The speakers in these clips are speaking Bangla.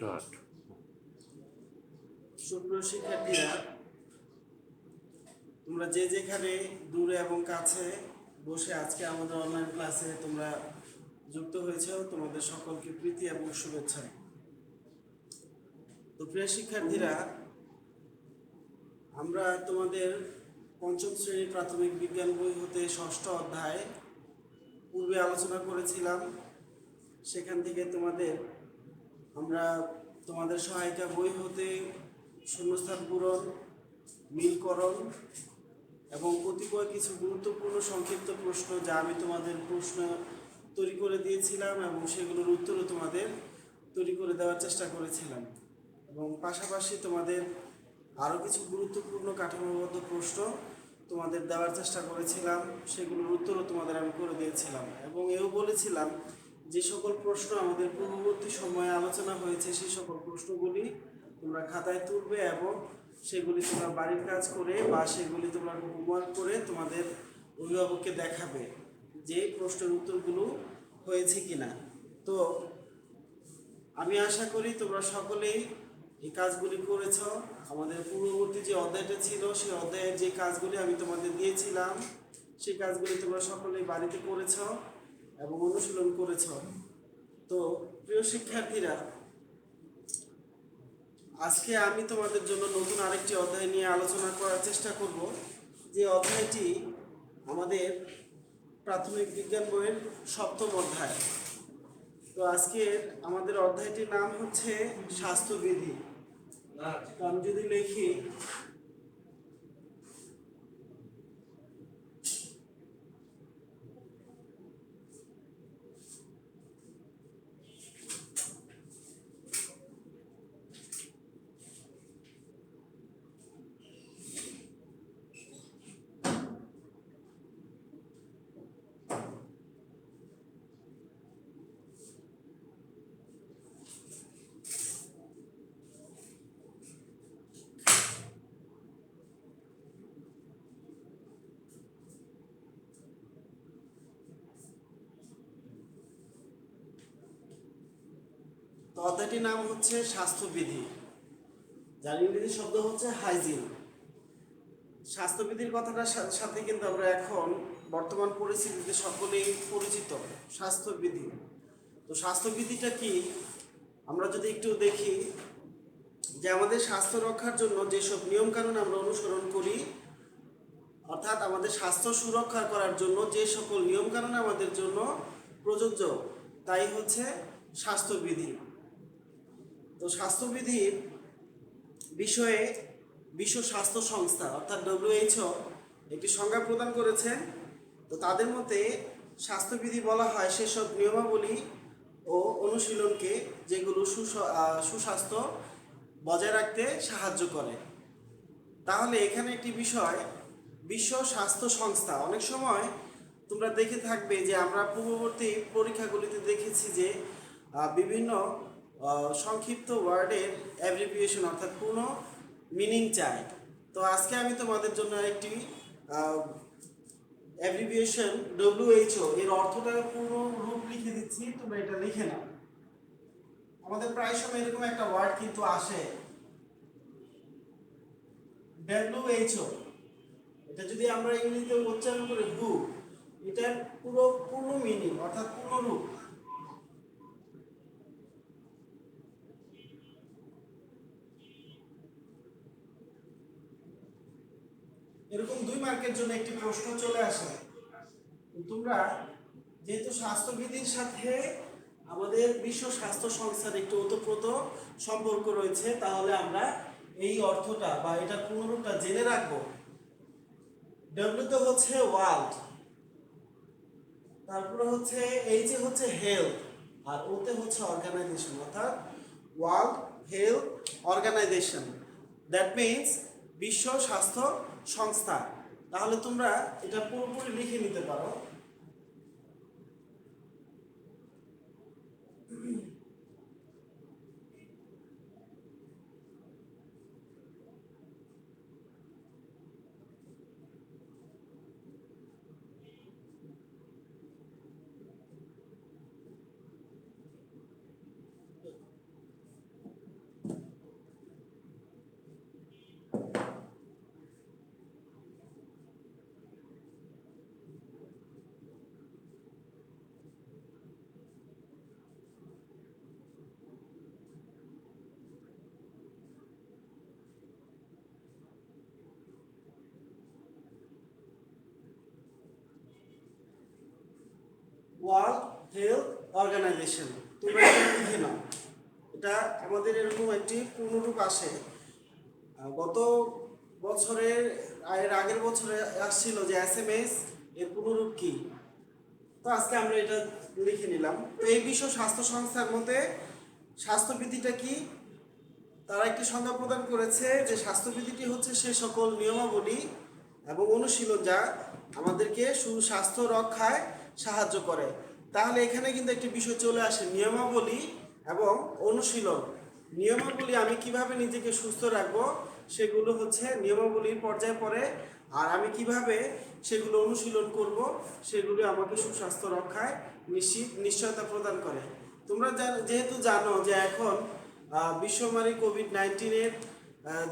ডট। সুপ্রিয় শিক্ষার্থীরা, তোমরা যে যেখানে দূরে এবং কাছে বসে আজকে আমাদের অনলাইন ক্লাসে তোমরা যুক্ত হয়েছো, তোমাদের সকলকে প্রীতি এবং শুভেচ্ছা। তো প্রিয় শিক্ষার্থীরা, আমরা তোমাদের পঞ্চম শ্রেণীর প্রাথমিক বিজ্ঞান বই হতে ষষ্ঠ অধ্যায় পূর্বে আলোচনা করেছিলাম। সেখান থেকে আমরা তোমাদের সহায়িকা বই হতে শূন্যস্থান পূরণ, মিলকরণ এবং কতিপয় কিছু গুরুত্বপূর্ণ সংক্ষিপ্ত প্রশ্ন যা আমি তোমাদের প্রশ্ন তৈরি করে দিয়েছিলাম এবং সেগুলোর উত্তরও তোমাদের তৈরি করে দেওয়ার চেষ্টা করেছিলাম। এবং পাশাপাশি তোমাদের আরও কিছু গুরুত্বপূর্ণ কাঠামোবদ্ধ প্রশ্ন তোমাদের দেওয়ার চেষ্টা করেছিলাম, সেগুলোর উত্তরও তোমাদের আমি করে দিয়েছিলাম। এবং এও বলেছিলাম যে সকল প্রশ্ন আমাদের পূর্ববর্তী সময়ে আলোচনা হয়েছে সেই সকল প্রশ্নগুলি তোমরা খাতায় তুলবে এবং সেগুলি তোমরা বাড়ির কাজ করে বা সেগুলি তোমরা হোমওয়ার্ক করে তোমাদের অভিভাবককে দেখাবে যে প্রশ্নের উত্তরগুলো হয়েছে কিনা। তো আমি আশা করি তোমরা সকলেই এই কাজগুলি করেছ। আমাদের পূর্ববর্তী যে অধ্যায়টা ছিল সেই অধ্যায়ের যে কাজগুলি আমি তোমাদের দিয়েছিলাম সেই কাজগুলি তোমরা সকলেই বাড়িতে করেছ এবং অনুশীলন করেছ। তো প্রিয় শিক্ষার্থীরা, আজকে আমি তোমাদের জন্য নতুন আরেকটি অধ্যায় নিয়ে আলোচনা করার চেষ্টা করব, যে অধ্যায়টি আমাদের প্রাথমিক বিজ্ঞান বইয়ের সপ্তম অধ্যায়। তো আজকের আমাদের অধ্যায়টির নাম হচ্ছে স্বাস্থ্যবিধি। তো আমি যদি লিখি তো অধ্যায়টির নাম হচ্ছে স্বাস্থ্যবিধি, যার ইংরেজি শব্দ হচ্ছে হাইজিন। স্বাস্থ্যবিধির কথাটার সাথে কিন্তু আমরা এখন বর্তমান পরিস্থিতিতে সকলেই পরিচিত স্বাস্থ্যবিধি। তো স্বাস্থ্যবিধিটা কি আমরা যদি একটু দেখি, যে আমাদের স্বাস্থ্য রক্ষার জন্য যেসব নিয়মকানুন আমরা অনুসরণ করি, অর্থাৎ আমাদের স্বাস্থ্য সুরক্ষা করার জন্য যে সকল নিয়মকানুন আমাদের জন্য প্রযোজ্য তাই হচ্ছে স্বাস্থ্যবিধি। তো স্বাস্থ্যবিধির বিষয়ে বিশ্ব স্বাস্থ্য সংস্থা অর্থাৎ WHO একটি সংজ্ঞা প্রদান করেছেন। তো তাদের মতে স্বাস্থ্যবিধি বলা হয় সেসব নিয়মাবলী ও অনুশীলনকে যেগুলো সুস্বাস্থ্য বজায় রাখতে সাহায্য করে। তাহলে এখানে একটি বিষয়, বিশ্ব স্বাস্থ্য সংস্থা, অনেক সময় তোমরা দেখে থাকবে যে আমরা পূর্ববর্তী পরীক্ষাগুলিতে দেখেছি যে বিভিন্ন সংক্ষিপ্ত ওয়ার্ডের অ্যাব্রিভিয়েশন অর্থাৎ পূর্ণ মিনিং চায়। তো আজকে আমি তোমাদের জন্য একটি অ্যাব্রিভিয়েশন WHO এর অর্থটা পূর্ণ রূপ লিখে দিচ্ছি, তোমরা এটা লিখে নাও। আমাদের প্রায় সময় এরকম একটা ওয়ার্ড কিন্তু আসে WHO, এটা যদি আমরা ইংরেজিতে উচ্চারণ করে হু, এটার পূর্ণ মিনিং অর্থাৎ পূর্ণ রূপ। এরকম 2 মার্কের জন্য একটি প্রশ্ন চলে আসে। তোমরা যেহেতু স্বাস্থ্যবিধির সাথে আমাদের বিশ্ব স্বাস্থ্য সংস্থার একটি ওতপ্রোত সম্পর্ক রয়েছে, তাহলে আমরা এই অর্থটা বা এটা পূর্ণরূপটা জেনে রাখবো। ডব্লিউ তো হচ্ছে ওয়ার্ল্ড, তারপরে হচ্ছে এই যে হচ্ছে হেলথ, আর ওতে হচ্ছে অর্গানাইজেশন অর্থাৎ world health organization, that means বিশ্ব স্বাস্থ্য সংস্থা। তাহলে তোমরা এটা পুরোপুরি লিখে নিতে পারো। অর্গানাইজেশন। তোমরা এটা লিখে নাও, এটা আমাদের এরকম একটি পূর্ণরূপ আসে। গত বছরের এর আগের বছরে আসছিল যে SMS এর পূর্ণরূপ কি, তো আজকে আমরা এটা লিখে নিলাম। তো এই বিশ্ব স্বাস্থ্য সংস্থার মতে স্বাস্থ্যবিধিটা কি, তারা একটি সংজ্ঞা প্রদান করেছে যে স্বাস্থ্যবিধিটি হচ্ছে সে সকল নিয়মাবলী এবং অনুশীলন যা আমাদেরকে সুস্বাস্থ্য রক্ষায় সাহায্য করে। তাহলে এখানে কিন্তু একটি বিষয় চলে আসে, নিয়মাবলী এবং অনুশীলন। নিয়মাবলী আমি কিভাবে নিজেকে সুস্থ রাখবো সেগুলো হচ্ছে নিয়মাবলীর পর্যায়ে পড়ে, আর আমি কিভাবে সেগুলো অনুশীলন করব সেগুলো আমাকে সুস্বাস্থ্য রক্ষায় নিশ্চয়তা প্রদান করে। তোমরা যেহেতু জানো যে এখন বিশ্বমারী কোভিড-19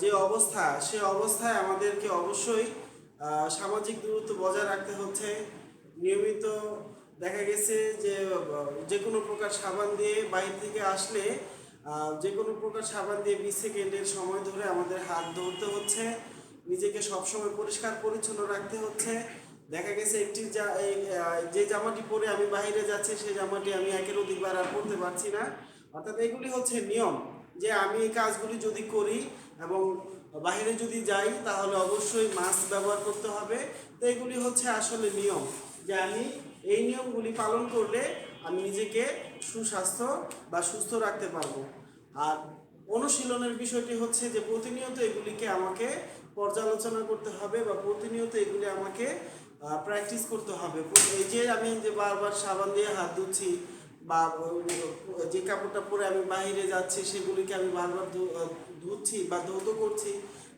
যে অবস্থা, সে অবস্থায় আমাদেরকে অবশ্যই সামাজিক দূরত্ব বজায় রাখতে হচ্ছে। নিয়মিত দেখা গেছে যে যে কোনো প্রকার সাবান দিয়ে বাইরে থেকে আসলে যে কোনো প্রকার সাবান দিয়ে 20 সেকেন্ডের সময় ধরে আমাদের হাত ধরতে হচ্ছে, নিজেকে সবসময় পরিষ্কার পরিচ্ছন্ন রাখতে হচ্ছে। দেখা গেছে একটি যে জামাটি পরে আমি বাইরে যাচ্ছি সেই জামাটি আমি একের অধিকবার আর পরতে পারছি না। অর্থাৎ এগুলি হচ্ছে নিয়ম, যে আমি এই কাজগুলি যদি করি এবং বাইরে যদি যাই তাহলে অবশ্যই মাস্ক ব্যবহার করতে হবে। তো এগুলি হচ্ছে আসলে নিয়ম, যে আমি এই নিয়মগুলি পালন করলে আমি নিজেকে সুস্বাস্থ্য বা সুস্থ রাখতে পারবো। আর অনুশীলনের বিষয়টি হচ্ছে যে প্রতিনিয়ত এগুলিকে আমাকে পর্যালোচনা করতে হবে বা প্রতিনিয়ত এগুলি আমাকে প্র্যাকটিস করতে হবে। এই যে আমি যে বারবার সাবান দিয়ে হাত ধুচ্ছি বা যে কাপড়টা পরে আমি বাইরে যাচ্ছি সেগুলিকে আমি বারবার ধুচ্ছি বা ধৌত করছি,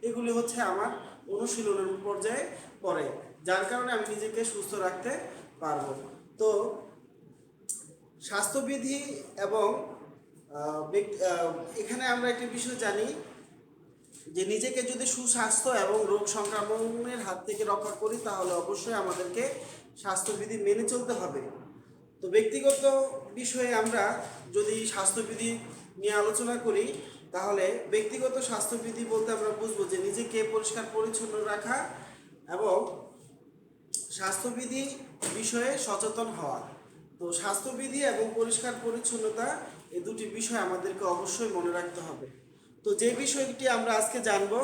এগুলি হচ্ছে আমার অনুশীলনের পর্যায়ে পড়ে, যার কারণে আমি নিজেকে সুস্থ রাখতে পারবো। তো স্বাস্থ্যবিধি এবং এখানে আমরা একটি বিষয় জানি যে নিজেকে যদি সুস্বাস্থ্য এবং রোগ সংক্রমণের হাত থেকে রক্ষা করি তাহলে অবশ্যই আমাদেরকে স্বাস্থ্যবিধি মেনে চলতে হবে। তো ব্যক্তিগত বিষয়ে আমরা যদি স্বাস্থ্যবিধি নিয়ে আলোচনা করি তাহলে ব্যক্তিগত স্বাস্থ্যবিধি বলতে আমরা বুঝবো যে নিজেকে পরিষ্কার পরিচ্ছন্ন রাখা এবং স্বাস্থ্যবিধি বিষয়ে সচেতন হওয়া। তো স্বাস্থ্যবিধি এবং পরিষ্কার পরিচ্ছন্নতা এই দুটি বিষয় আমাদেরকে অবশ্যই মনে রাখতে হবে। তো যে বিষয়টি আমরা আজকে জানবো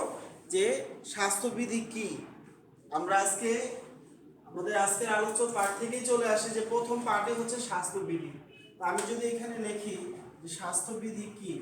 যে স্বাস্থ্যবিধি কি, আমরা আজকে আমাদের আজকের আলোচ্য পাঠ থেকেই চলে আসে যে প্রথম পাঠে হচ্ছে স্বাস্থ্যবিধি। আমি যদি এখানে লিখি যে স্বাস্থ্যবিধি কি,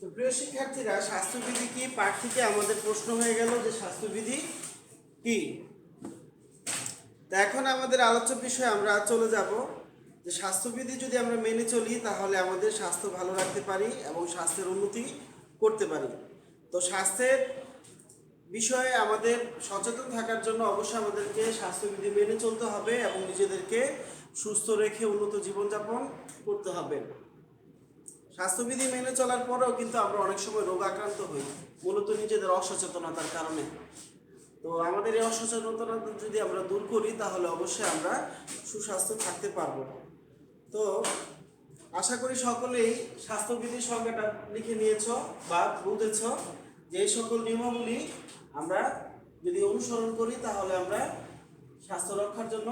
তো প্রিয় শিক্ষার্থীরা, স্বাস্থ্যবিধি কি পাঠ থেকে আমাদের প্রশ্ন হয়ে গেল যে স্বাস্থ্যবিধি কি। তো এখন আমাদের আলোচ্য বিষয়ে আমরা চলে যাব যে স্বাস্থ্যবিধি যদি আমরা মেনে চলি তাহলে আমাদের স্বাস্থ্য ভালো রাখতে পারি এবং স্বাস্থ্যের উন্নতি করতে পারি। তো স্বাস্থ্যের বিষয়ে আমাদের সচেতন থাকার জন্য অবশ্যই আমাদেরকে স্বাস্থ্যবিধি মেনে চলতে হবে এবং নিজেদেরকে সুস্থ রেখে উন্নত জীবনযাপন করতে হবে। স্বাস্থ্যবিধি মেনে চলার পরেও কিন্তু আমরা অনেক সময় রোগ আক্রান্ত হই, মূলত নিজেদের অসচেতনতার কারণে। তো আমাদের এই অসচেতনতা যদি আমরা দূর করি তাহলে অবশ্যই আমরা সুস্বাস্থ্য থাকতে পারবো। তো আশা করি সকলেই স্বাস্থ্যবিধির সংজ্ঞাটা লিখে নিয়েছ বা বুঝেছ যে এই সকল নিয়মাবলী আমরা যদি অনুসরণ করি তাহলে আমরা স্বাস্থ্য রক্ষার জন্য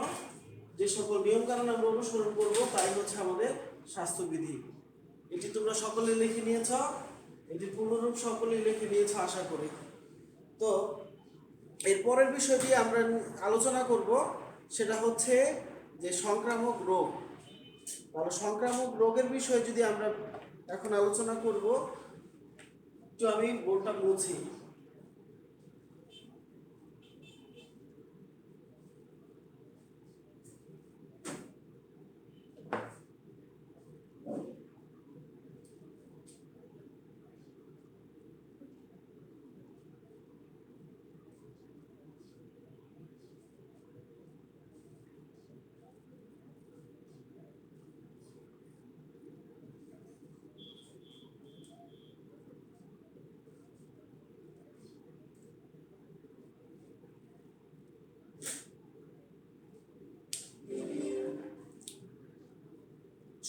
যে সকল নিয়ম কানুন আমরা অনুসরণ করব তাই হচ্ছে আমাদের স্বাস্থ্যবিধি। এটি তোমরা সকলে লিখে নিয়েছ, এটি পূর্ণরূপ সকলেই লিখে নিয়েছ আশা করি। তো এর পরের বিষয়টি আমরা আলোচনা করব, সেটা হচ্ছে যে সংক্রামক রোগ। তাহলে সংক্রামক রোগের বিষয়ে যদি আমরা এখন আলোচনা করব, তো আমি বোর্ডটা মুছি।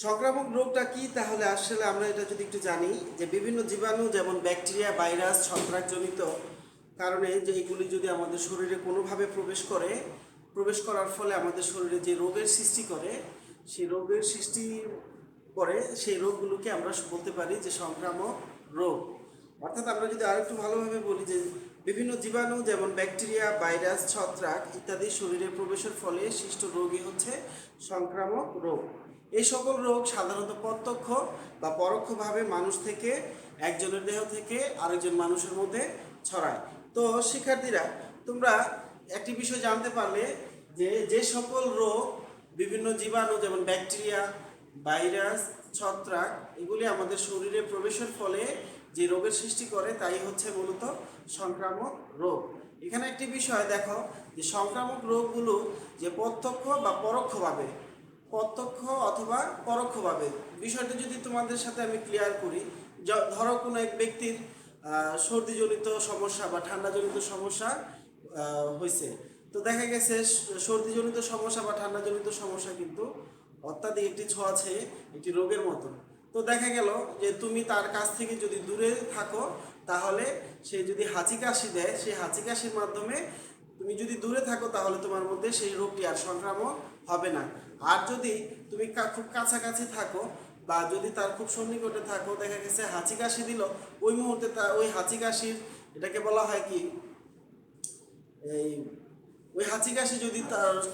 সংক্রামক রোগটা কি, তাহলে আসলে আমরা এটা যদি একটু জানি, যে বিভিন্ন জীবাণু যেমন ব্যাকটেরিয়া, ভাইরাস, ছত্রাকজনিত কারণে যে এগুলি যদি আমাদের শরীরে কোনোভাবে প্রবেশ করার ফলে আমাদের শরীরে যে রোগের সৃষ্টি করে, সেই রোগের সৃষ্টি করে সেই রোগগুলোকে আমরা বলতে পারি যে সংক্রামক রোগ। অর্থাৎ আমরা যদি আরেকটু ভালোভাবে বলি যে বিভিন্ন জীবাণু যেমন ব্যাকটেরিয়া, ভাইরাস, ছত্রাক ইত্যাদি শরীরে প্রবেশের ফলে সৃষ্ট রোগই হচ্ছে সংক্রামক রোগ। এই সকল রোগ সাধারণত প্রত্যক্ষ বা পরোক্ষভাবে মানুষ থেকে, একজনের দেহ থেকে আরেকজন মানুষের মধ্যে ছড়ায়। তো শিক্ষার্থীরা, তোমরা একটি বিষয় জানতে পারলে যে যে সকল রোগ বিভিন্ন জীবাণু যেমন ব্যাকটেরিয়া, ভাইরাস, ছত্রাক এগুলি আমাদের শরীরে প্রবেশের ফলে যে রোগের সৃষ্টি করে তাই হচ্ছে মূলত সংক্রামক রোগ। এখানে একটি বিষয় দেখো, যে সংক্রামক রোগগুলো যে প্রত্যক্ষ বা পরোক্ষভাবে, প্রত্যক্ষ অথবা পরোক্ষভাবে, বিষয়টা যদি তোমাদের সাথে আমি ক্লিয়ার করি, ধরো কোনো এক ব্যক্তির সর্দিজনিত সমস্যা বা ঠান্ডাজনিত সমস্যা হয়েছে। তো দেখা গেছে সর্দিজনিত সমস্যা বা ঠান্ডাজনিত সমস্যা কিন্তু অত্যাধিক একটি ছোঁয়াচে একটি রোগের মতো। তো দেখা গেল যে তুমি তার কাছ থেকে যদি দূরে থাকো, তাহলে সে যদি হাঁচি কাশি দেয়, সেই হাঁচি কাশির মাধ্যমে তুমি যদি দূরে থাকো তাহলে তোমার মধ্যে সেই রোগটি আর সংক্রামক হবে না। আর যদি তুমি খুব কাছাকাছি থাকো বা যদি তার খুব সন্নিকটে থাকো, দেখা গেছে হাঁচি কাশি দিল, ওই মুহূর্তে ওই হাঁচি কাশির, এটাকে বলা হয় কি, এই ওই হাঁচি কাশি যদি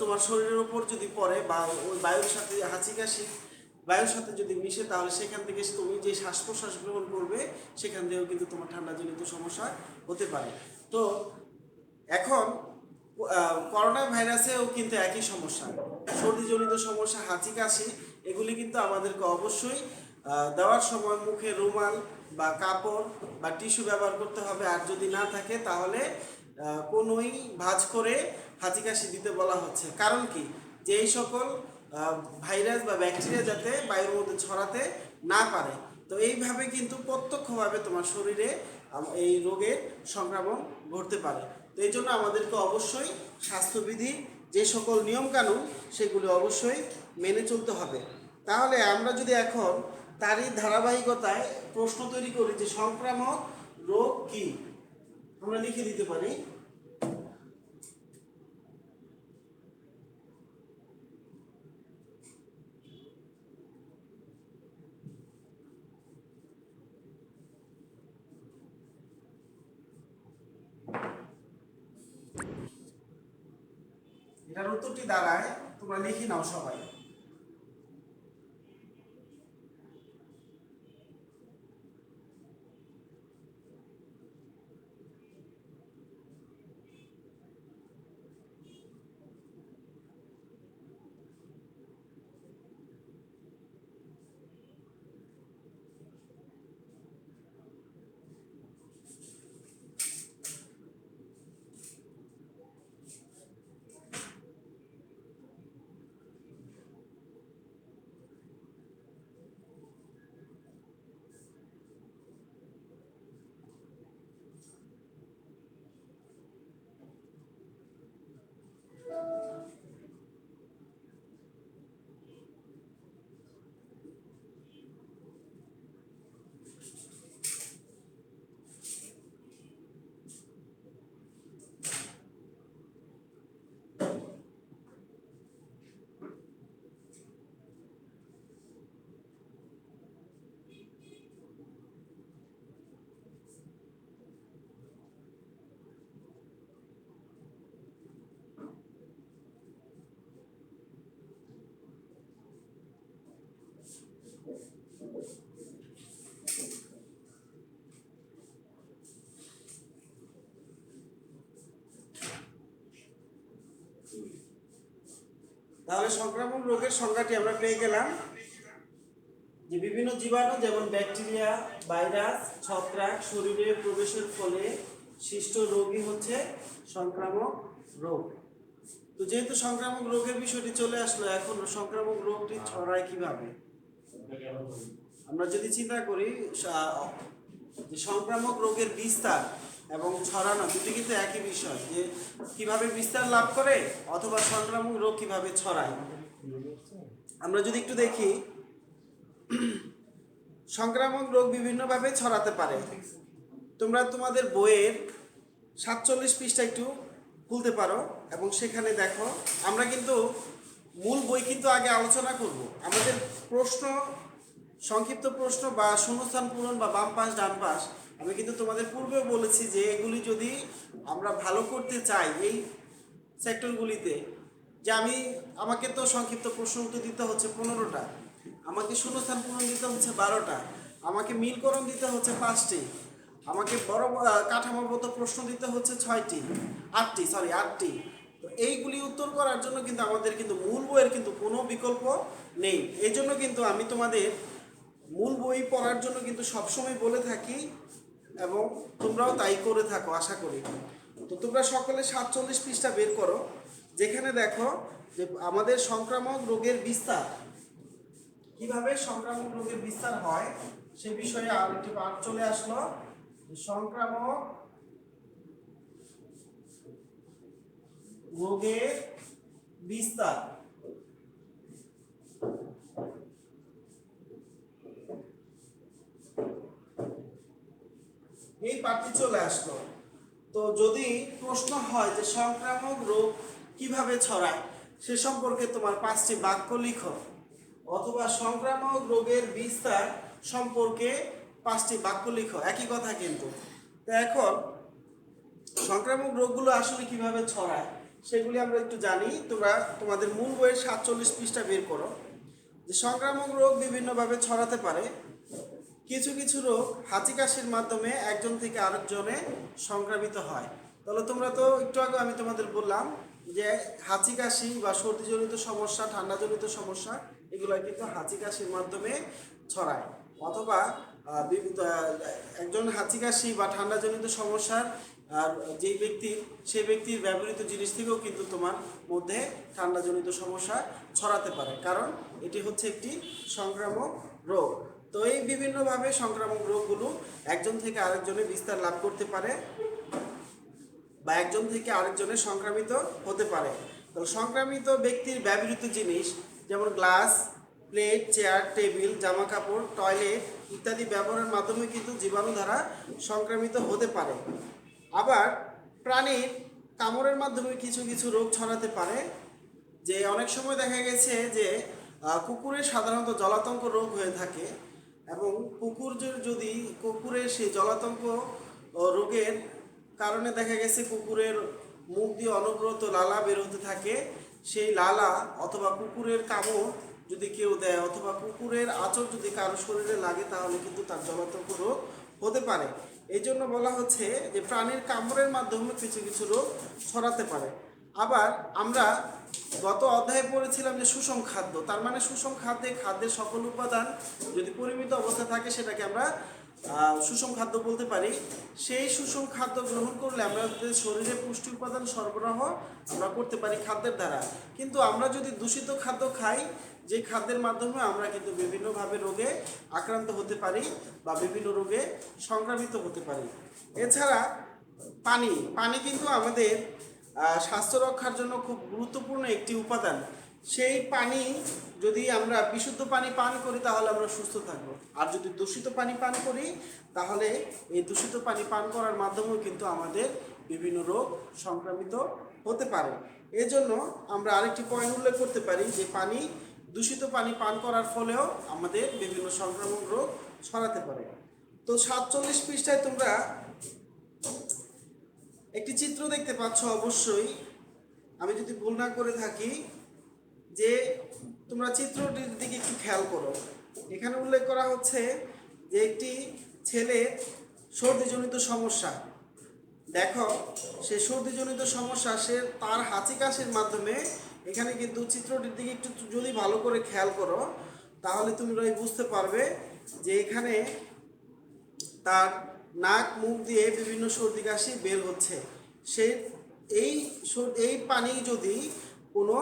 তোমার শরীরের উপর যদি পড়ে বা ওই বায়ুর সাথে হাঁচি কাশি বায়ুর সাথে যদি মিশে, তাহলে সেখান থেকে তুমি যে শ্বাস প্রশ্বাস গ্রহণ করবে সেখান থেকেও কিন্তু তোমার ঠান্ডাজনিত সমস্যা হতে পারে। তো এখন করোনা ভাইরাসেও কিন্তু একই সমস্যা, সর্দিজনিত সমস্যা, হাঁচি কাশি, এগুলি কিন্তু আমাদেরকে অবশ্যই দেওয়ার সময় মুখে রুমাল বা কাপড় বা টিস্যু ব্যবহার করতে হবে। আর যদি না থাকে তাহলে কোনোই ভাঁজ করে হাঁচি কাশি দিতে বলা হচ্ছে। কারণ কি, যে এই সকল ভাইরাস বা ব্যাকটেরিয়া যাতে বায়ুর মধ্যে ছড়াতে না পারে। তো এইভাবে কিন্তু প্রত্যক্ষভাবে তোমার শরীরে এই রোগের সংক্রমণ ঘটতে পারে। তো এই জন্য আমাদেরকে অবশ্যই স্বাস্থ্যবিধি যে সকল নিয়মকানুন সেগুলি অবশ্যই মেনে চলতে হবে। তাহলে আমরা যদি এখন তারই ধারাবাহিকতায় প্রশ্ন তৈরি করি যে সংক্রামক রোগ কি, আমরা লিখে দিতে পারি। এটার উত্তরটি দাঁড়ায়, তোমরা লিখে নাও সবাই। তাহলে সংক্রামক রোগের সংজ্ঞাটি আমরা পেয়ে গেলাম যে বিভিন্ন জীবাণু যেমন ব্যাকটেরিয়া, ভাইরাস, ছত্রাক শরীরে প্রবেশের ফলে সৃষ্ট রোগই হচ্ছে সংক্রামক রোগ। তো যেহেতু সংক্রামক রোগের বিষয়টি চলে আসলো, এখন সংক্রামক রোগটি ছড়ায় কিভাবে? আমরা যদি চিন্তা করি যে সংক্রামক রোগের বিস্তার এবং ছড়ানো দুটি কিন্তু একই বিষয়, যে কিভাবে বিস্তার লাভ করে অথবা সংক্রামক রোগ কিভাবে ছড়ায়। আমরা যদি একটু দেখি, সংক্রামক রোগ বিভিন্নভাবে ছড়াতে পারে। তোমরা তোমাদের বইয়ের 47 পৃষ্ঠা একটু খুলতে পারো এবং সেখানে দেখো, আমরা কিন্তু মূল বই কিন্তু আগে আলোচনা করব। আমাদের প্রশ্ন, সংক্ষিপ্ত প্রশ্ন বা শূন্যস্থান পূরণ বা বাম পাশ ডান পাশ, আমি কিন্তু তোমাদের পূর্বেও বলেছি যে এগুলি যদি আমরা ভালো করতে চাই এই সেক্টরগুলিতে, যে আমাকে তো সংক্ষিপ্ত প্রশ্ন উত্তর দিতে হচ্ছে 15টা, আমাকে শূন্যস্থান পূরণ দিতে হচ্ছে 12টা, আমাকে মিলকরণ দিতে হচ্ছে 5টি, আমাকে বড় কাঠামোগত প্রশ্ন দিতে হচ্ছে 8টি। তো এইগুলি উত্তর করার জন্য কিন্তু আমাদের কিন্তু মূল বইয়ের কিন্তু কোনো বিকল্প নেই। এই জন্য কিন্তু আমি তোমাদের মূল বই পড়ার জন্য কিন্তু সবসময় বলে থাকি এবং তোমরাও তাই করে থাকো আশা করি। তো তোমরা সকলে 47 পৃষ্ঠা বের করো, যেখানে দেখো যে আমাদের সংক্রামক রোগের বিস্তার, কিভাবে সংক্রামক রোগের বিস্তার হয় সে বিষয়ে আরেকটি পাঠ চলে আসলো। সংক্রামক রোগের বিস্তার। এই পাঠটি চলে আসলো। তো যদি প্রশ্ন হয় যে সংক্রামক রোগ কিভাবে ছড়ায় সে সম্পর্কে তোমার 5টি বাক্য লিখো, অথবা সংক্রামক রোগের বিস্তার সম্পর্কে 5টি বাক্য লিখো, একই কথা কিন্তু। তো এখন সংক্রামক রোগগুলো আসলে কিভাবে ছড়ায় সেগুলি আমরা একটু জানি। তোমরা তোমাদের মূল বইয়ের 47 পৃষ্ঠা বের করো। যে সংক্রামক রোগ বিভিন্নভাবে ছড়াতে পারে। কিছু কিছু রোগ হাঁচি কাশির মাধ্যমে একজন থেকে আরেকজনে সংক্রামিত হয়। তাহলে তোমরা তো একটু আগে আমি তোমাদের বললাম যে হাঁচি কাশি বা সর্দিজনিত সমস্যা, ঠান্ডাজনিত সমস্যা, এগুলো কিন্তু হাঁচি কাশির মাধ্যমে ছড়ায়। অথবা একজন হাঁচি কাশি বা ঠান্ডাজনিত সমস্যার আর সেই ব্যক্তির ব্যবহৃত জিনিস থেকেও কিন্তু তোমার মধ্যে ঠান্ডাজনিত সমস্যা ছড়াতে পারে, কারণ এটি হচ্ছে একটি সংক্রামক রোগ। তো এই বিভিন্নভাবে সংক্রামক রোগগুলো একজন থেকে আরেকজনে বিস্তার লাভ করতে পারে বা একজন থেকে আরেকজনে সংক্রামিত হতে পারে। তো সংক্রামিত ব্যক্তির ব্যবহৃত জিনিস যেমন গ্লাস, প্লেট, চেয়ার, টেবিল, জামা কাপড়, টয়লেট ইত্যাদি ব্যবহারের মাধ্যমে কিন্তু জীবাণু দ্বারা সংক্রামিত হতে পারে। আবার প্রাণীর কামড়ের মাধ্যমে কিছু কিছু রোগ ছড়াতে পারে। যে অনেক সময় দেখা গেছে যে কুকুরের সাধারণত জলাতঙ্ক রোগ হয়ে থাকে, এবং কুকুরের সেই জলাতঙ্ক রোগের কারণে দেখা গেছে কুকুরের মুখ দিয়ে অনবরত লালা বের হতে থাকে। সেই লালা অথবা কুকুরের কামড় যদি কেউ দেয় অথবা কুকুরের আঁচড় যদি কারো শরীরে লাগে তাহলে কিন্তু তার জলাতঙ্ক রোগ হতে পারে। এই জন্য বলা হচ্ছে যে প্রাণীর কামড়ের মাধ্যমে কিছু কিছু রোগ ছড়াতে পারে। আবার আমরা গত অধ্যায়ে পড়েছিলাম যে সুষম খাদ্য, তার মানে সুষম খাদ্যের সকল উপাদান যদি পরিমিত অবস্থায় থাকে সেটাকে আমরা সুষম খাদ্য বলতে পারি। সেই সুষম খাদ্য গ্রহণ করলে আমাদের শরীরে পুষ্টি উপাদান সরবরাহ আমরা করতে পারি খাদ্যের দ্বারা। কিন্তু আমরা যদি দূষিত খাদ্য খাই, যে খাদ্যের মাধ্যমে আমরা কিন্তু বিভিন্নভাবে রোগে আক্রান্ত হতে পারি বা বিভিন্ন রোগে সংক্রামিত হতে পারি। এছাড়া পানি কিন্তু আমাদের স্বাস্থ্য রক্ষার জন্য খুব গুরুত্বপূর্ণ একটি উপাদান। সেই পানি যদি আমরা বিশুদ্ধ পানি পান করি তাহলে আমরা সুস্থ থাকবো, আর যদি দূষিত পানি পান করি তাহলে এই দূষিত পানি পান করার মাধ্যমেও কিন্তু আমাদের বিভিন্ন রোগ সংক্রামিত হতে পারে। এজন্য আমরা আরেকটি পয়েন্ট উল্লেখ করতে পারি যে দূষিত পানি পান করার ফলেও আমাদের বিভিন্ন সংক্রামক রোগ ছড়াতে পারে। তো 47 পৃষ্ঠায় তোমরা একটি চিত্র দেখতে পাচ্ছ, অবশ্যই আমি যদি ভুল না করে থাকি, যে তোমরা চিত্রটির দিকে একটু খেয়াল করো। এখানে উল্লেখ করা হচ্ছে যে একটি ছেলের সর্দিজনিত সমস্যা। দেখো, সে সর্দিজনিত সমস্যা সে তার হাঁচি কাশির মাধ্যমে এখানে কিন্তু চিত্রটির দিকে একটু যদি ভালো করে খেয়াল করো তাহলে তোমরা বুঝতে পারবে যে এখানে তার নাক মুখ দিয়ে বিভিন্ন সর্দি কাশি বের হচ্ছে। সে এই এই পানি যদি কোনো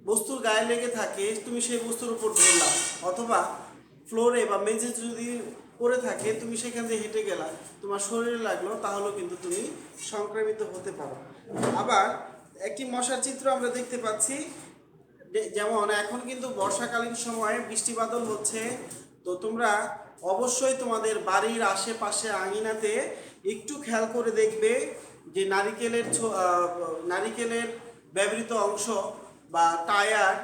বস্তুর গায়ে লেগে থাকে, তুমি সেই বস্তুর উপর ধরলা, অথবা ফ্লোরে বা মেঝে যদি পড়ে থাকে, তুমি সেখান দিয়ে হেঁটে গেলা, তোমার শরীরে লাগলো, তাহলেও কিন্তু তুমি সংক্রামিত হতে পারো। আবার একটি মশার চিত্র আমরা দেখতে পাচ্ছি, যেমন এখন কিন্তু বর্ষাকালীন সময়ে বৃষ্টি বাদল হচ্ছে, তো তোমরা অবশ্যই তোমাদের বাড়ির আশেপাশে আঙিনাতে একটু খেয়াল করে দেখবে যে নারিকেলের ব্যবহৃত অংশ বা টায়ার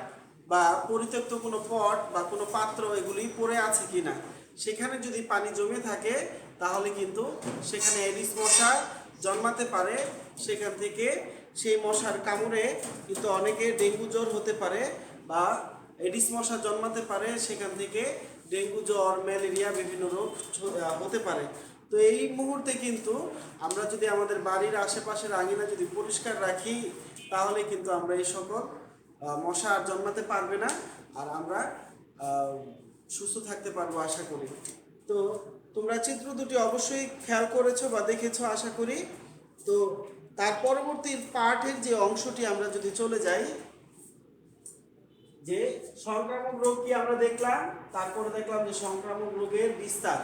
বা পরিত্যক্ত কোনো পট বা কোনো পাত্র এগুলি পড়ে আছে কিনা। সেখানে যদি পানি জমে থাকে তাহলে কিন্তু সেখানে এডিস মশা জন্মাতে পারে। সেখান থেকে সেই মশার কামড়ে কিন্তু অনেকে ডেঙ্গু জ্বর হতে পারে বা এডিস মশা জন্মাতে পারে, সেখান থেকে ডেঙ্গু জ্বর, ম্যালেরিয়া বিভিন্ন রোগ হতে পারে। তো এই মুহূর্তে কিন্তু আমরা যদি আমাদের বাড়ির আশেপাশের আঙিনা যদি পরিষ্কার রাখি তাহলে কিন্তু আমরা এই সকল মশা আর জন্মাতে পারবে না, আর আমরা সুস্থ থাকতে পারবো আশা করি। তো তোমরা চিত্র দুটি অবশ্যই খেয়াল করেছো বা দেখেছো আশা করি। তো তার পরবর্তী পার্টের যে অংশটি আমরা যদি চলে যাই, যে সংক্রামক রোগ কি আমরা দেখলাম, তারপরে দেখলাম যে সংক্রামক রোগের বিস্তার।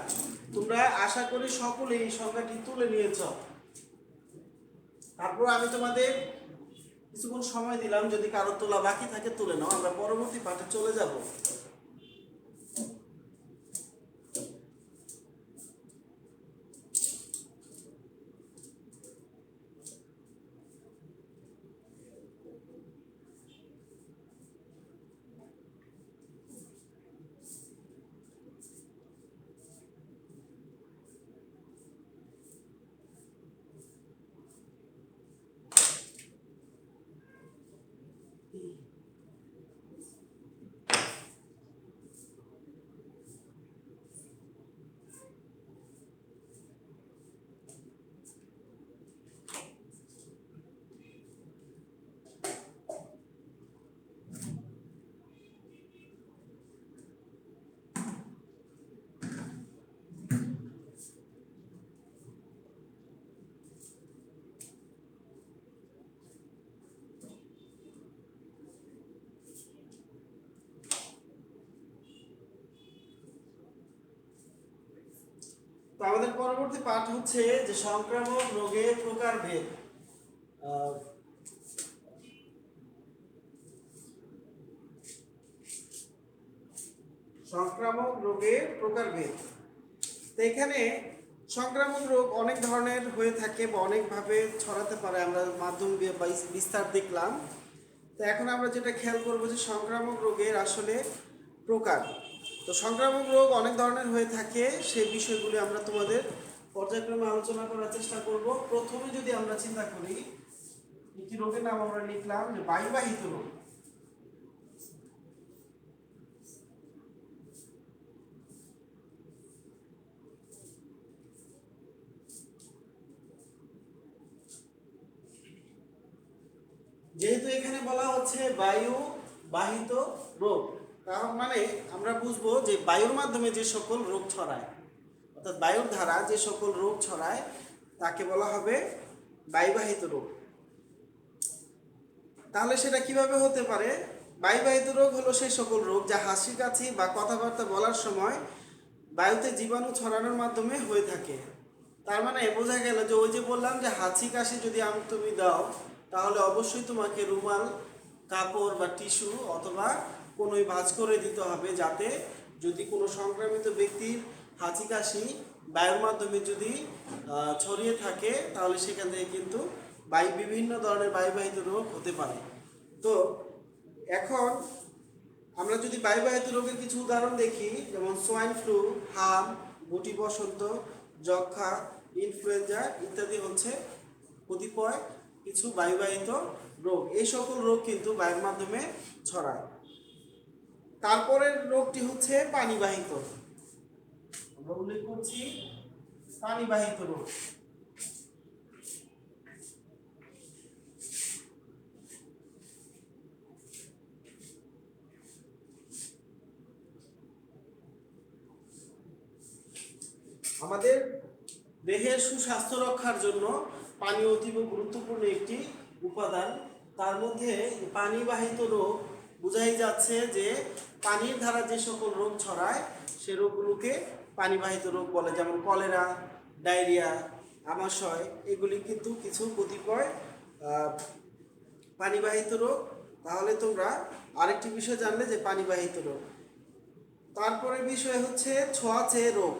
তোমরা আশা করি সকলে এই সংখ্যাটি তুলে নিয়েছ। তারপর আমি তোমাদের কিছুক্ষণ সময় দিলাম, যদি কারো তোলা বাকি থাকে তুলে নাও, আমরা পরবর্তী পাঠে চলে যাব। তো আমাদের পরবর্তী পাঠ হচ্ছে যে সংক্রামক রোগের প্রকারভেদ। সংক্রামক রোগের প্রকারভেদ। তো এখানে সংক্রামক রোগ অনেক ধরনের হয়ে থাকে বা অনেকভাবে ছড়াতে পারে, আমরা মাধ্যম বিস্তার দেখলাম। তো এখন আমরা যেটা খেয়াল করবো যে সংক্রামক রোগের আসলে প্রকার। তো সংক্রামক রোগ অনেক ধরনের হয়ে থাকে, সেই বিষয়গুলি আমরা তোমাদের পর্যায়ক্রমে আলোচনা করার চেষ্টা করব। প্রথমে যদি আমরা চিন্তা করি, একটি রোগের নাম আমরা লিখলাম যে বায়ুবাহিত রোগ। যেহেতু এখানে বলা হচ্ছে বায়ু বাহিত রোগ, তার মানে আমরা বুঝবো যে বায়ুর মাধ্যমে যে সকল রোগ ছড়ায়, অর্থাৎ বায়ুর দ্বারা যে সকল রোগ ছড়ায় তাকে বলা হবে বায়ুবাহিত রোগ। তাহলে সেটা কিভাবে হতে পারে? বায়ুবাহিত রোগ হলো সেই সকল রোগ যা হাসি কাশি বা কথাবার্তা বলার সময় বায়ুতে জীবাণু ছড়ানোর মাধ্যমে হয়ে থাকে। তার মানে বোঝা গেল যে ওই যে বললাম যে হাঁচি কাশি যদি তুমি দাও তাহলে অবশ্যই তোমাকে রুমাল, কাপড় বা টিস্যু অথবা কোনোই ভাঁজ করে দিতে হবে, যাতে যদি কোনো সংক্রামিত ব্যক্তির হাঁচি কাশি বায়ুর মাধ্যমে যদি ছড়িয়ে থাকে তাহলে সেখান থেকে কিন্তু বিভিন্ন ধরনের বায়ুবাহিত রোগ হতে পারে। তো এখন আমরা যদি বায়ুবাহিত রোগের কিছু উদাহরণ দেখি, যেমন সোয়াইন ফ্লু, হাম, গুটি বসন্ত, যক্ষা, ইনফ্লুয়েঞ্জা ইত্যাদি হচ্ছে কতিপয় কিছু বায়ুবাহিত রোগ। এই সকল রোগ কিন্তু বায়ুর মাধ্যমে ছড়ায়। তারপরের রোগটি হচ্ছে পানিবাহিত। আমরা উল্লেখ করছি পানিবাহিত রোগ। আমাদের দেহের সুস্বাস্থ্য রক্ষার জন্য পানি অতীব গুরুত্বপূর্ণ একটি উপাদান। তার মধ্যে পানিবাহিত রোগ বোঝাই যাচ্ছে যে পানির দ্বারা যে সকল রোগ ছড়ায় সে রোগগুলোকে পানিবাহিত রোগ বলে, যেমন কলেরা, ডায়রিয়া, আমাশয়, এগুলি কিন্তু কিছু কতিপয় পানিবাহিত রোগ। তাহলে তোমরা আরেকটি বিষয় জানলে যে পানিবাহিত রোগ। তারপরে বিষয় হচ্ছে ছোঁয়াচে রোগ।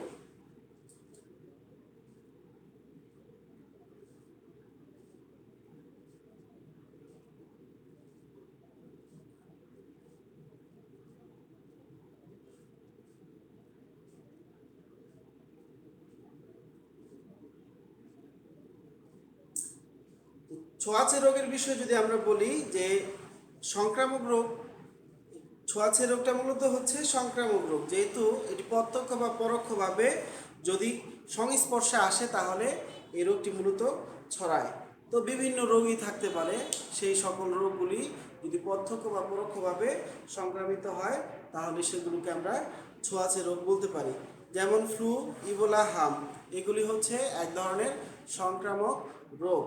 ছোঁয়াচে রোগের বিষয়ে যদি আমরা বলি যে সংক্রামক রোগ, ছোঁয়াচে রোগটা মূলত হচ্ছে সংক্রামক রোগ, যেহেতু এটি প্রত্যক্ষ বা পরোক্ষভাবে যদি সংস্পর্শে আসে তাহলে এই রোগটি মূলত ছড়ায়। তো বিভিন্ন রোগই থাকতে পারে, সেই সকল রোগগুলি যদি প্রত্যক্ষ বা পরোক্ষভাবে সংক্রামিত হয় তাহলে সেগুলোকে আমরা ছোঁয়াচে রোগ বলতে পারি। যেমন ফ্লু, ইবোলা, হাম, এগুলি হচ্ছে এক ধরনের সংক্রামক রোগ।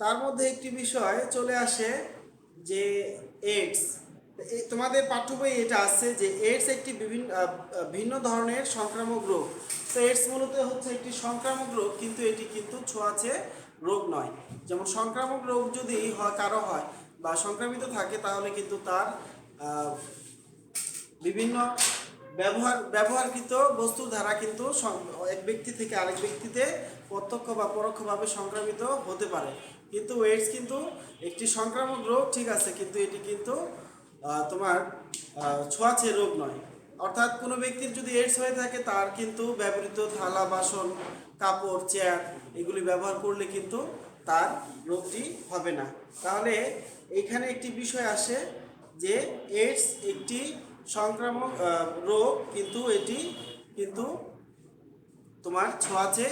তার মধ্যে একটি বিষয় চলে আসে যে এইডস। তোমাদের পাঠ্য বই এটা আছে যে এইডস একটি ভিন্ন ধরনের সংক্রামক রোগ। তো এইডস মূলত হচ্ছে একটি সংক্রামক রোগ, কিন্তু এটি কিন্তু ছোঁয়াচে রোগ নয়। যেমন সংক্রামক রোগ যদি কারো হয় বা সংক্রামিত থাকে তাহলে কিন্তু তার বিভিন্ন ব্যবহারকৃত বস্তুর দ্বারা কিন্তু এক ব্যক্তি থেকে আরেক ব্যক্তিতে প্রত্যক্ষ বা পরোক্ষভাবে সংক্রামিত হতে পারে। কিন্তু এইডস কিন্তু একটি সংক্রামক রোগ, ঠিক আছে, কিন্তু এটি কিন্তু তোমার ছোঁয়াচে রোগ নয়। অর্থাৎ কোনো ব্যক্তির যদি এইডস হয়ে থাকে তার কিন্তু ব্যবহৃত থালা, বাসন, কাপড়, চেয়ার এগুলি ব্যবহার করলে কিন্তু তার রোগটি হবে না। তাহলে এখানে একটি বিষয় আসে যে এইডস একটি সংক্রামক রোগ, কিন্তু এটি কিন্তু তোমার ছোঁয়াচে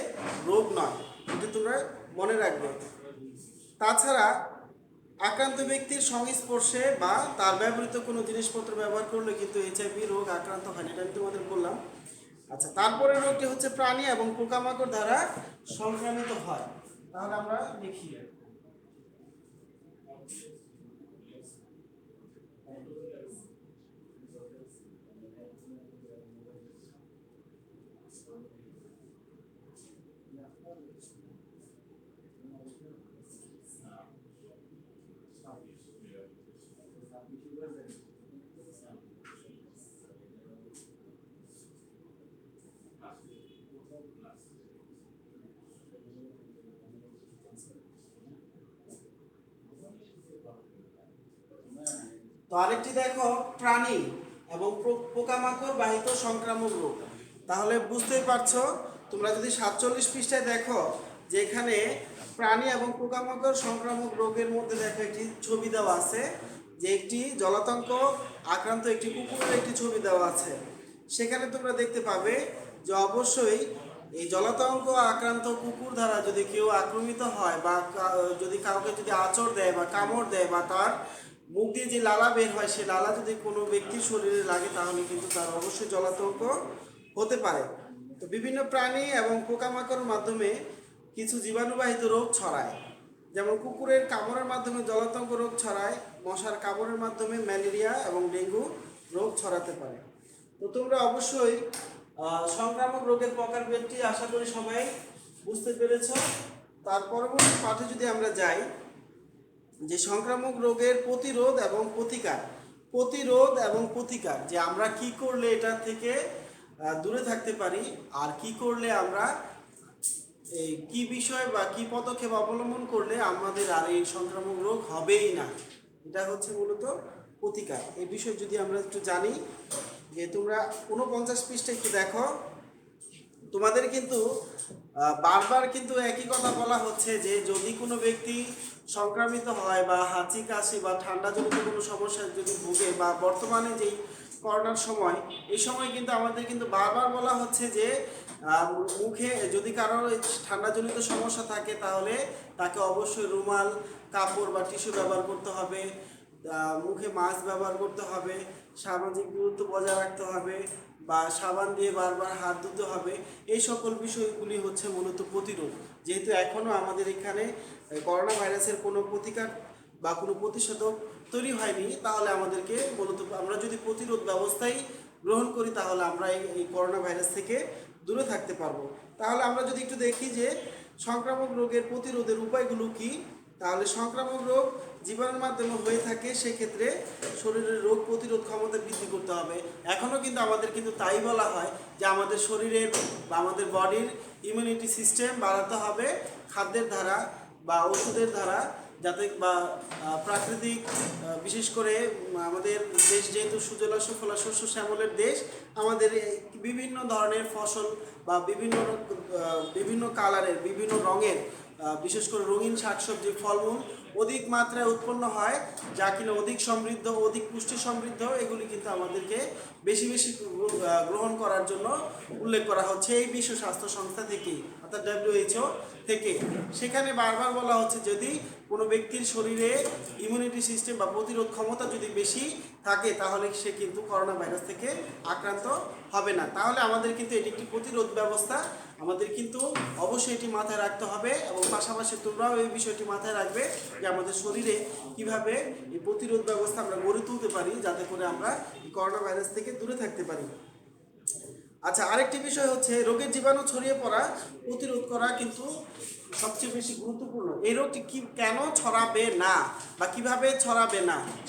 রোগ নয়, এটি তোমরা মনে রাখবে। তাছাড়া আক্রান্ত ব্যক্তির সংস্পর্শে বা তার ব্যবহৃত কোনো জিনিসপত্র ব্যবহার করলে কিন্তু এইচআইভি রোগ আক্রান্ত হয়, এটা আমি তোমাদের বললাম। আচ্ছা, তারপরে রোগটি হচ্ছে প্রাণী এবং পোকামাকড় দ্বারা সংক্রামিত হয়। তাহলে আমরা দেখি। তো আরেকটি দেখো, প্রাণী এবং পোকামাকড় বাহিত সংক্রামক রোগ। তাহলে বুঝতেই পারছো, তোমরা যদি 47 পৃষ্ঠায় দেখো যে এখানে প্রাণী এবং পোকামাকড় সংক্রামক রোগের মধ্যে দেখো একটি ছবি দেওয়া আছে, যে একটি জলাতঙ্ক আক্রান্ত একটি কুকুরের একটি ছবি দেওয়া আছে। সেখানে তোমরা দেখতে পাবে যে অবশ্যই এই জলাতঙ্ক আক্রান্ত কুকুর দ্বারা যদি কেউ আক্রমিত হয় বা যদি কাউকে যদি আঁচড় দেয় বা কামড় দেয় বা তার মুখ দিয়ে যে লালা বের হয় সে লালা যদি কোনো ব্যক্তির শরীরে লাগে তাহলে কিন্তু তার অবশ্যই জলাতঙ্ক হতে পারে। তো বিভিন্ন প্রাণী এবং পোকামাকড়ের মাধ্যমে কিছু জীবাণুবাহিত রোগ ছড়ায়, যেমন কুকুরের কামড়ের মাধ্যমে জলাতঙ্ক রোগ ছড়ায়, মশার কামড়ের মাধ্যমে ম্যালেরিয়া এবং ডেঙ্গু রোগ ছড়াতে পারে। তো তোমরা অবশ্যই সংক্রামক রোগের প্রকারভেদটি আশা করি সবাই বুঝতে পেরেছ। তার পরবর্তী পাঠে যদি আমরা যাই, যে সংক্রামক রোগের প্রতিরোধ এবং প্রতিকার, যে আমরা কি করলে এটা থেকে দূরে থাকতে পারি আর কি করলে আমরা এই কি বিষয় বা কি পদক্ষেপ অবলম্বন করলে আমাদের আর এই সংক্রামক রোগ হবেই না, এটা হচ্ছে মূলত প্রতিকার। এই বিষয় যদি আমরা একটু জানি, যে তোমরা 49 পৃষ্ঠা একটু দেখো, তোমাদের কিন্তু বারবার কিন্তু একই কথা বলা হচ্ছে যে যদি কোনো ব্যক্তি সংক্রামিত হয় বা হাঁচি কাশি বা ঠান্ডাজনিত কোনো সমস্যা যদি ভোগে, বা বর্তমানে যেই করোনার সময়, এই সময় কিন্তু আমাদের কিন্তু বারবার বলা হচ্ছে যে মুখে যদি কারো ঠান্ডাজনিত সমস্যা থাকে তাহলে তাকে অবশ্যই রুমাল, কাপড় বা টিস্যু ব্যবহার করতে হবে, মুখে মাস্ক ব্যবহার করতে হবে, সামাজিক দূরত্ব বজায় রাখতে হবে, বা সাবান দিয়ে বারবার হাত ধুতে হবে, এই সকল বিষয়গুলি হচ্ছে মূলত প্রতিরোধ। যেহেতু এখনও আমাদের এখানে করোনা ভাইরাসের কোনো প্রতিকার বা কোনো প্রতিষেধক তৈরি হয়নি, তাহলে আমাদেরকে মূলত আমরা যদি প্রতিরোধ ব্যবস্থাই গ্রহণ করি তাহলে আমরা এই করোনা ভাইরাস থেকে দূরে থাকতে পারবো। তাহলে আমরা যদি একটু দেখি যে সংক্রামক রোগের প্রতিরোধের উপায়গুলো কি, তাহলে সংক্রামক রোগ জীবাণুর মাধ্যমে হয়ে থাকে, সেক্ষেত্রে শরীরের রোগ প্রতিরোধ ক্ষমতা বৃদ্ধি করতে হবে। এখনও কিন্তু আমাদের কিন্তু তাই বলা হয় যে আমাদের শরীরের বা আমাদের বডির ইমিউনিটি সিস্টেম বাড়াতে হবে খাদ্যের দ্বারা বা ওষুধের দ্বারা, যাতে বা প্রাকৃতিক বিশেষ করে আমাদের দেশ যেহেতু সুজলা সুফলা শস্য শ্যামলের দেশ, আমাদের বিভিন্ন ধরনের ফসল বা বিভিন্ন কালারের বিভিন্ন রঙের বিশেষ করে রঙিন শাকসবজি ফলমূল অধিক মাত্রায় উৎপন্ন হয়, যা কিনা অধিক সমৃদ্ধ অধিক পুষ্টি সমৃদ্ধ। এগুলি কিন্তু আমাদেরকে বেশি বেশি গ্রহণ করার জন্য উল্লেখ করা হচ্ছে এই বিশ্ব স্বাস্থ্য সংস্থা থেকে, অর্থাৎ WHO থেকে। সেখানে বারবার বলা হচ্ছে যদি কোনো ব্যক্তির শরীরে ইমিউনিটি সিস্টেম বা প্রতিরোধ ক্ষমতা যদি বেশি থাকে তাহলে সে কিন্তু করোনা ভাইরাস থেকে আক্রান্ত হবে না। তাহলে আমাদের কিন্তু এটি একটি প্রতিরোধ ব্যবস্থা, আমাদের কিন্তু অবশ্যই এটি মাথায় রাখতে হবে। এবং পাশাপাশি তোমরাও এই বিষয়টি মাথায় রাখবে যে আমাদের শরীরে কিভাবে এই প্রতিরোধ ব্যবস্থা আমরা গড়ে তুলতে পারি, যাতে করে আমরা এই করোনা ভাইরাস থেকে দূরে থাকতে পারি। আচ্ছা, আরেকটি বিষয় হচ্ছে রোগের জীবাণু ছড়িয়ে পড়া প্রতিরোধ করা কিন্তু সবচেয়ে বেশি গুরুত্বপূর্ণ। এই রোগটি কেন ছড়াবে না বা কিভাবে ছড়াবে না